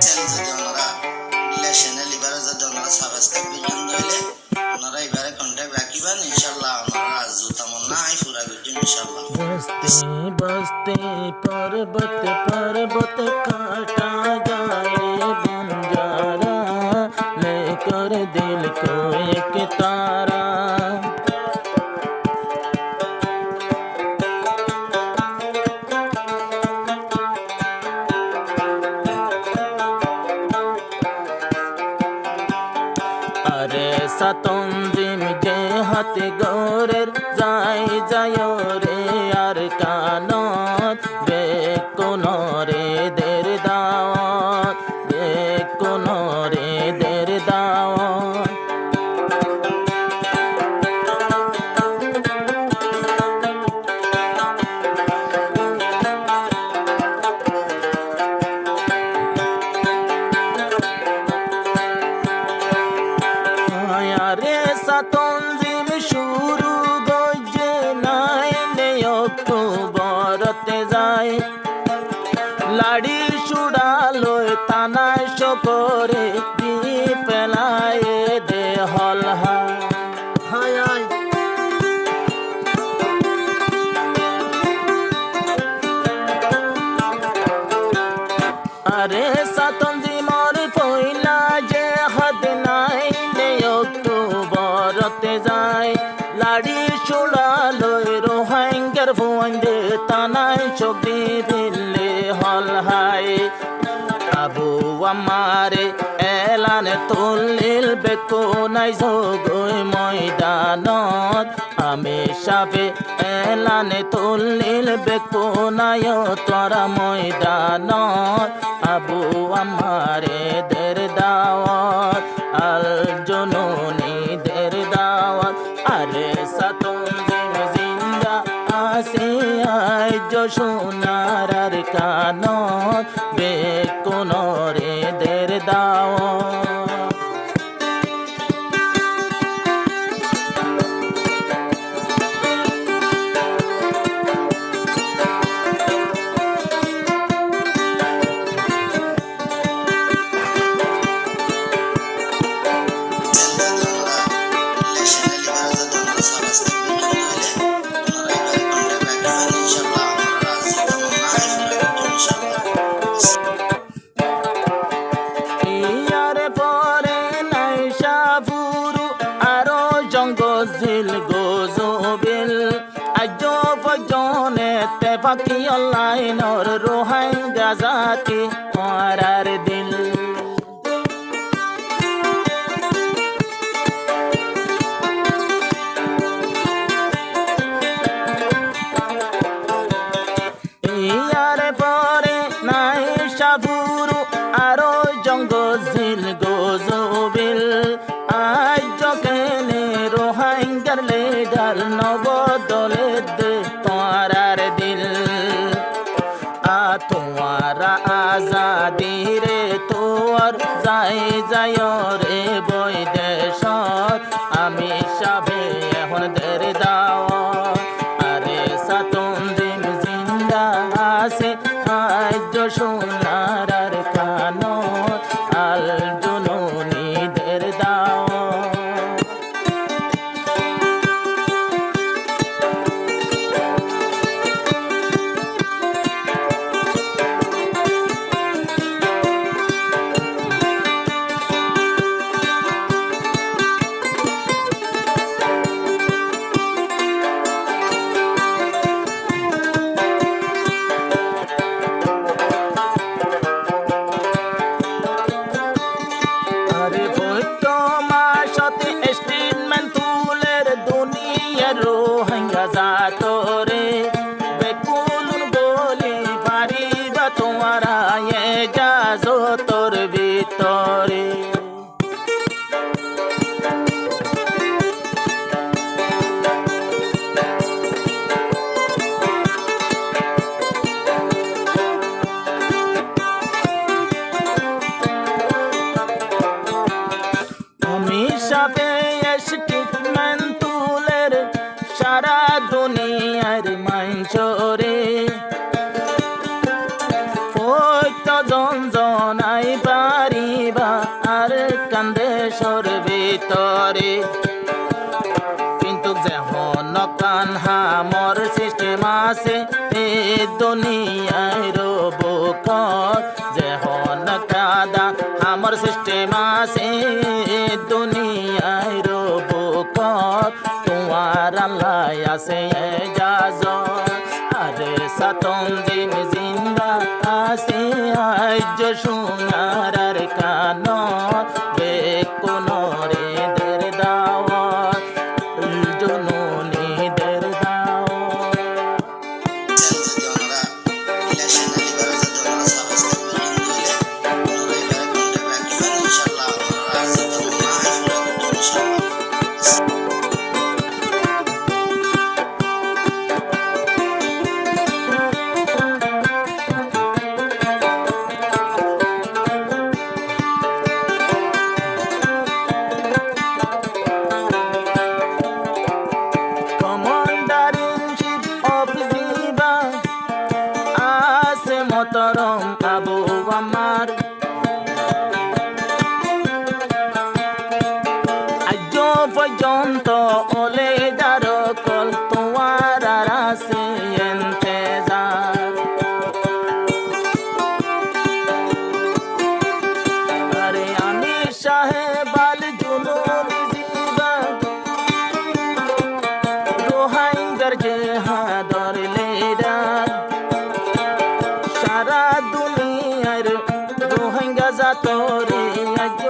Channel যদি ওনারা রিলেশনে লিবারে যদি ওনারা সাবস্ক্রাইব বিজন দইলে ওনারা এবারে কন্টাক্ট রাখিবেন ইনশাআল্লাহ ওনারা জুতা মন নাই পুরা বিজন ইনশাআল্লাহ बस्ते बस्ते पर्वत पर्वत काटा जाए बंजारा लेकर दिल को एक तारा अरे सतंजिम जे हाथ गोरेर जाय जाय रे আর কানত বেকুনরে দের দাওয়াত বেকুনরে দের দাওয়াত আরে সাতঞ্জিম শুরু গজে নাই অক্টোবরতে যায় লাড়ি সুড়ালয় তানায় শকরে দি পেলায় দে হল হায় আরে সাতঞ্জিমর পয়লা যে হাত নাই নে অক্টোবরতে যায় লাড়ি সুড়ালয় রোহাঙ্গার ভুয়ান্দে তানায় চোখ দিলে হল হায় আবু আমারে এলানে তুলিল বেকো নাই যোগই ময়দানত আমি সাবে এলানে তুলিল বেকো নাই তোরা ময়দানত আবু আমারে দের দাওয়াত আল জননী দের দাওয়াত আরে সাতঞ্জিম জিন্দা আসে আজ সোনার আর কানত বেকুনরে দের দাওয়াত গজিল গজবিল আজ পর্যনে তে ফাঁকি অনলাইনর রোহাঙ্গা জাতি মারার দিল ইয়ার পরে নাই সাবুরু আরো জঙ্গজিল গজবিল আজ কেনে রোহাঙ্গার লেডার নবদলে দে তোমার দিল তোমারা আজাদি রে তোর যাই যায় রে বৈদেশত আমি সবে এখন দের দাওয়াত আরে সাতঞ্জিম জিন্দা আছে আজ সোনার আর কানত আল জননী দের দাওয়াত রোহাঙ্গা জাতরে বেকুলুন বলি পারিবা তোমারা জাজতর ভিতরে আমি সাথে স্টিটমেন্ট তুলের সারা দুনিয়ার মাঞ্চরে জন জন নাই পারিবা আর কান্দে সর ভিতরে কিন্তু যেহন কানহা মোর সিস্টেম আছে এ দুনিয়ায় রবক যেহন কাদা আমার সিস্টেম আছে দুনিয়ায় রবক তোমার আল্লাহ আছে এজাজ আরে সাতম দিন জিন্দা আছে আজ সোনার আর কান বেকুন রে দের দাওয়াত জননী দের দাওয়াত যদি ওনারা ইলেকশনে লিবারে যদি ওনারা সাবস্ক্রাইব পর্যন্ত হইলে ওনারা এবারে কন্ট্যাক্ট রাখিবেন ইনশাআল্লাহ ওনারা আজ তামন্না পুরা করবেন ইনশাআল্লাহ। Commander in Chief of Ziba আছে মতরম আবু আমার আজ পর্যন্ত ওলে দারকল তোমার আর আছে ইন্তেজার আরে আমি সাহেব আল জুনুন জিবা রোহাঙ্গার জেহাদর লিডার সারা দুনিয়ার রোহিঙ্গা জাতরে আজ